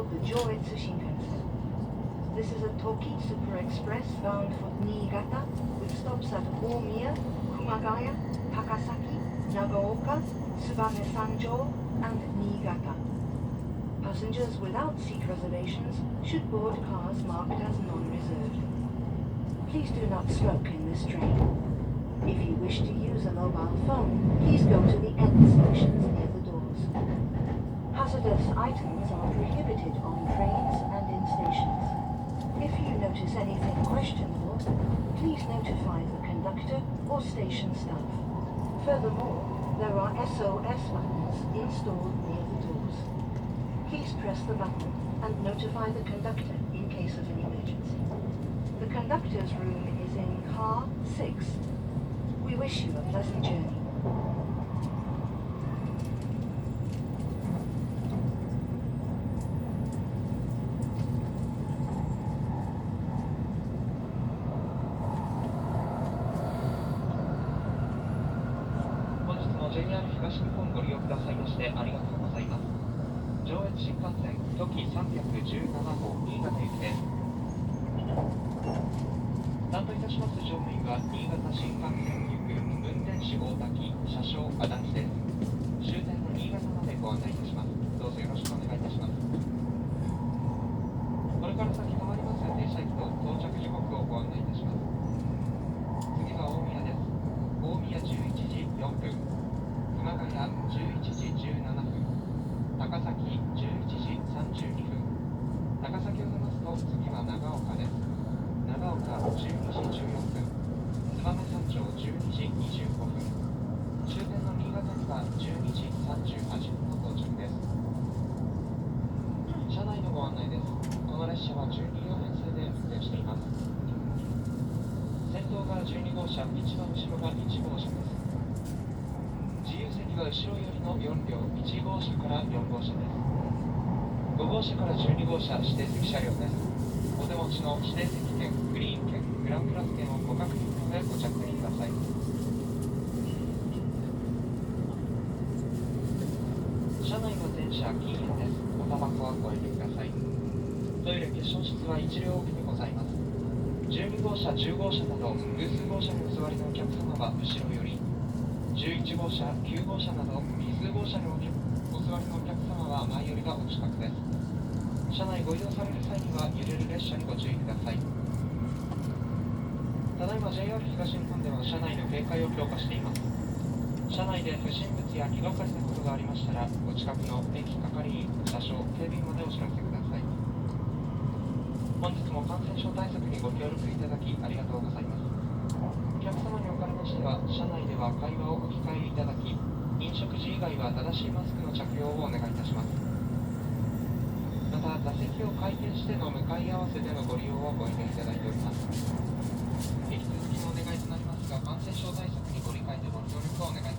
aboard the Joetsu Shinkansen. This is a Toki Super Express bound for Niigata with stops at Omiya, Kumagaya, Takasaki, Nagaoka, Tsubame Sanjo, and Niigata. Passengers without seat reservations should board cars marked as non-reserved. Please do not smoke in this train. If you wish to use a mobile phone, please go to the end sections near the doors. Hazardous items are prohibited on trains and in stations. If you notice anything questionable, please notify the conductor or station staff. Furthermore, there are SOS buttons installed near the doors. Please press the button and notify the conductor in case of an emergency. The conductor's room is in car 6. We wish you a pleasant journey. 本日も JR 東日本ご利用くださいましてありがとうございます。上越新幹線トキ317号新潟行きです。担当いたします乗務員は新潟新幹線行く運転士大滝、車掌足立です。終点の新潟までご案内いたします。どうぞよろしくお願いいたします。これから先止まります停車駅と到着時刻をご案内いたします。次は大宮です。大宮11時4分、熊谷11時17分、高崎11時32分。高崎を出ますと次は長岡です。長岡12時14分、燕三条12時25分。終点の新潟には12時38分の到着です。車内のご案内です。この列車は12両編成で運転しています。先頭が12号車、一番後ろが1号車です。自由席は後ろ寄りの4両、1号車から4号車です。5号車から12号車指定席車両です。お手持ちの指定席券、グリーン券、グランプラス券をご確認の上ご着席ください。車内の電車禁煙です。おタバコはご遠慮ください。トイレ決勝室は1両奥にございます。12号車、10号車など偶数号車にお座りのお客様は後ろより、11号車、9号車など奇数号車にお座りのお客様は前よりがお近くです。車内ご移動される際には揺れる列車にご注意ください。ただいま JR 東日本では車内の警戒を強化しています。車内で不審物や気がかりなことがありましたら、ご近くの駅係員、車掌、警備員までお知らせください。本日も感染症対策にご協力いただきありがとうございます。お客様におかれましては、車内では会話をお控えいただき、飲食時以外は正しいマスクの着用をお願いいたします。また、座席を回転しての向かい合わせでのご利用をご遠慮いただいております。引き続きのお願いとなりますが、感染症対策にご理解とご協力をお願いします。